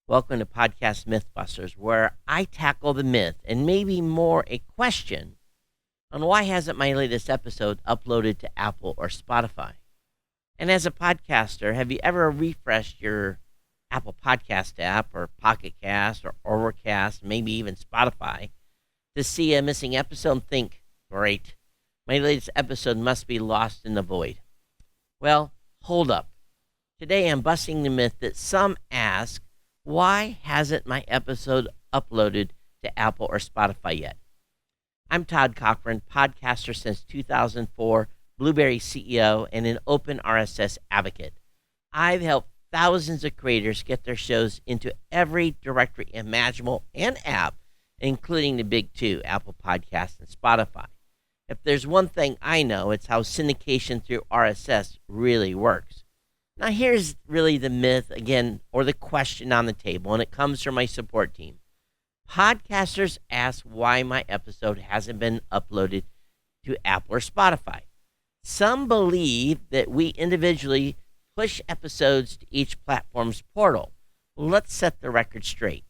Welcome to Podcast Mythbusters, where I tackle the myth and maybe more a question on why hasn't my latest episode uploaded to Apple or Spotify? And as a podcaster, have you ever refreshed your Apple Podcast app or Pocket Cast or Overcast, maybe even Spotify, to see a missing episode and think, great, my latest episode must be lost in the void? Well, hold up. Today I'm busting the myth that some ask, why hasn't my episode uploaded to Apple or Spotify yet? I'm Todd Cochrane, podcaster since 2004, Blubrry CEO, and an open RSS advocate. I've helped thousands of creators get their shows into every directory imaginable and app, including the big two, Apple Podcasts and Spotify. If there's one thing I know, it's how syndication through RSS really works. Now, here's really the myth, again, or the question on the table, and it comes from my support team. Podcasters ask why my episode hasn't been uploaded to Apple or Spotify. Some believe that we individually push episodes to each platform's portal. Let's set the record straight.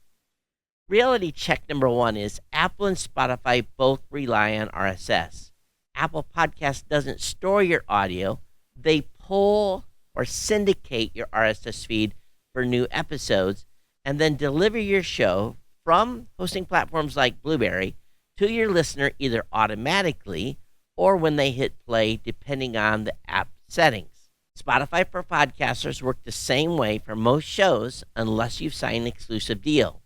Reality check number one is Apple and Spotify both rely on RSS. Apple Podcast doesn't store your audio. They pull or syndicate your RSS feed for new episodes, and then deliver your show from hosting platforms like Blubrry to your listener either automatically or when they hit play, depending on the app settings. Spotify for podcasters work the same way for most shows unless you've signed an exclusive deal.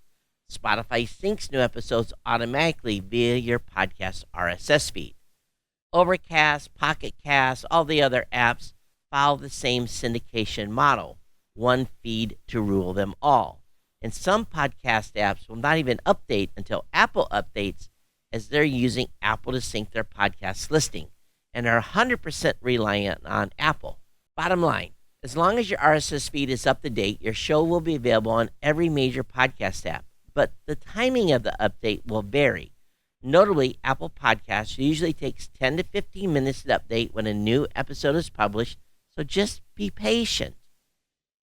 Spotify syncs new episodes automatically via your podcast RSS feed. Overcast, Pocket Cast, all the other apps follow the same syndication model, one feed to rule them all. And some podcast apps will not even update until Apple updates, as they're using Apple to sync their podcast listing and are 100% reliant on Apple. Bottom line, as long as your RSS feed is up to date, your show will be available on every major podcast app, but the timing of the update will vary. Notably, Apple Podcasts usually takes 10 to 15 minutes to update when a new episode is published, so just be patient.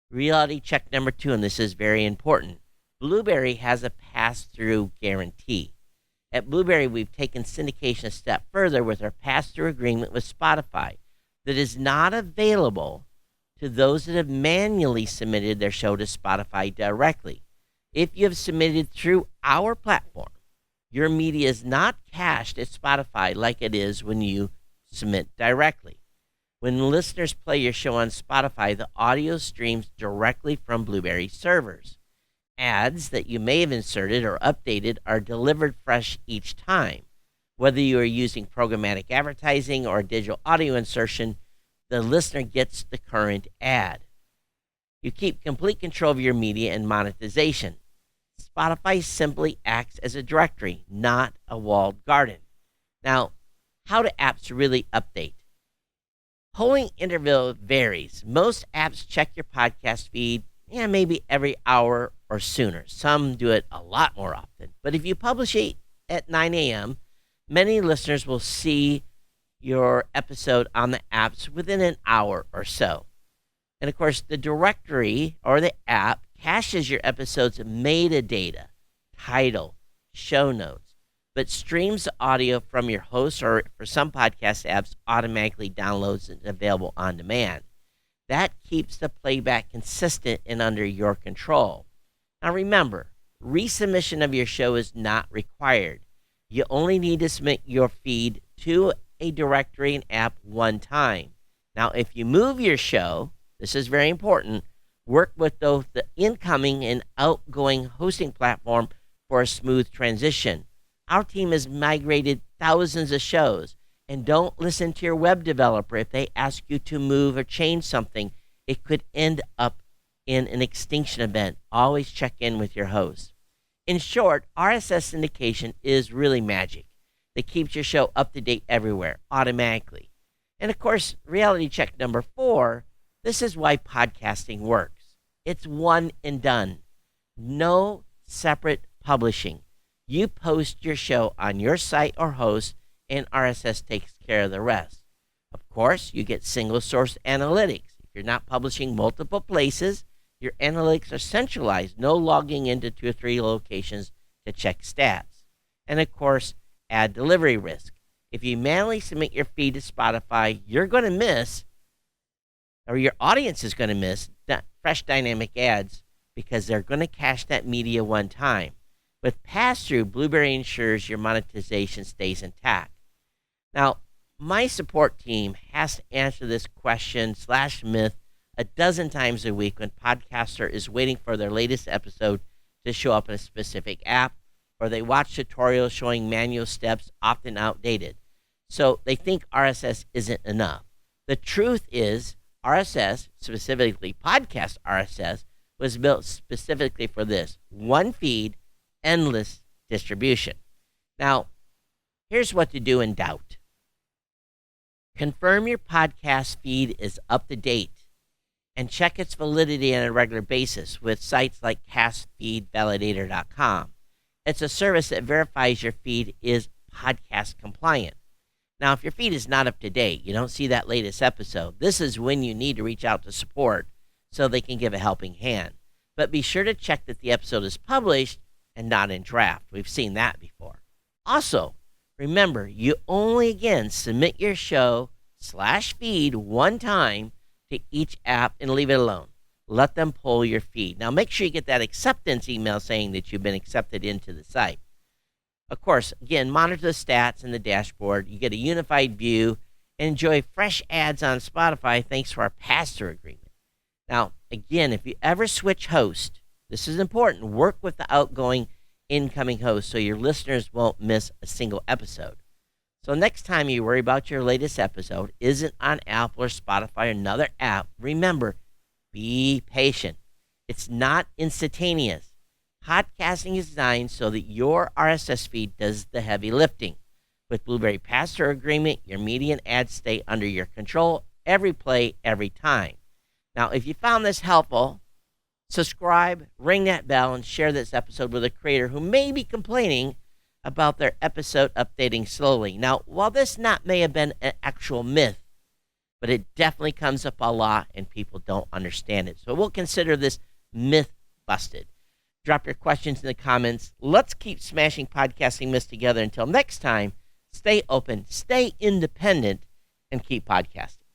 Reality check number two, and this is very important. Blubrry has a pass-through guarantee. At Blubrry, we've taken syndication a step further with our pass-through agreement with Spotify that is not available to those that have manually submitted their show to Spotify directly. If you have submitted through our platform, your media is not cached at Spotify like it is when you submit directly. When listeners play your show on Spotify, the audio streams directly from Blubrry servers. Ads that you may have inserted or updated are delivered fresh each time. Whether you are using programmatic advertising or a digital audio insertion, the listener gets the current ad. You keep complete control of your media and monetization. Spotify simply acts as a directory, not a walled garden. Now, how do apps really update? Polling interval varies. Most apps check your podcast feed, maybe every hour or sooner. Some do it a lot more often. But if you publish it at 9 a.m., many listeners will see your episode on the apps within an hour or so. And of course, the directory or the app caches your episode's metadata, title, show notes, but streams the audio from your host, or for some podcast apps, automatically downloads and available on demand. That keeps the playback consistent and under your control. Now remember, resubmission of your show is not required. You only need to submit your feed to a directory and app one time. Now, if you move your show, this is very important, work with both the incoming and outgoing hosting platform for a smooth transition. Our team has migrated thousands of shows, and don't listen to your web developer if they ask you to move or change something. It could end up in an extinction event. Always check in with your host. In short, RSS syndication is really magic that keeps your show up to date everywhere, automatically. And of course, reality check number four, this is why podcasting works. It's one and done. No separate publishing. You post your show on your site or host, and RSS takes care of the rest. Of course, you get single source analytics. If you're not publishing multiple places, Your analytics are centralized, no logging into 2 or 3 locations to check stats. And of course, ad delivery risk. If you manually submit your feed to Spotify, you're going to miss, or your audience is going to miss, fresh dynamic ads because they're going to cache that media one time. With pass-through, Blubrry ensures your monetization stays intact. Now, my support team has to answer this question/myth a dozen times a week when podcaster is waiting for their latest episode to show up in a specific app, or they watch tutorials showing manual steps, often outdated. So they think RSS isn't enough. The truth is, RSS, specifically podcast RSS, was built specifically for this: one feed, endless distribution. Now, here's what to do in doubt. Confirm your podcast feed is up to date and check its validity on a regular basis with sites like castfeedvalidator.com. It's a service that verifies your feed is podcast compliant. Now, if your feed is not up to date, you don't see that latest episode, this is when you need to reach out to support so they can give a helping hand. But be sure to check that the episode is published and not in draft. We've seen that before. Also, remember, you only again submit your show/feed one time to each app and leave it alone. Let them pull your feed. Now, make sure you get that acceptance email saying that you've been accepted into the site. Of course, again, monitor the stats in the dashboard. You get a unified view and enjoy fresh ads on Spotify thanks to our pass-through agreement. Now, again, if you ever switch host, this is important. Work with the outgoing incoming host so your listeners won't miss a single episode. So next time you worry about your latest episode isn't on Apple or Spotify or another app, remember, be patient. It's not instantaneous. Podcasting is designed so that your RSS feed does the heavy lifting. With Blubrry pass-through agreement, your media and ads stay under your control every play, every time. Now, if you found this helpful, subscribe, ring that bell, and share this episode with a creator who may be complaining about their episode updating slowly. Now, while this may have been an actual myth, but it definitely comes up a lot and people don't understand it. So we'll consider this myth busted. Drop your questions in the comments. Let's keep smashing podcasting myths together. Until next time, stay open, stay independent, and keep podcasting.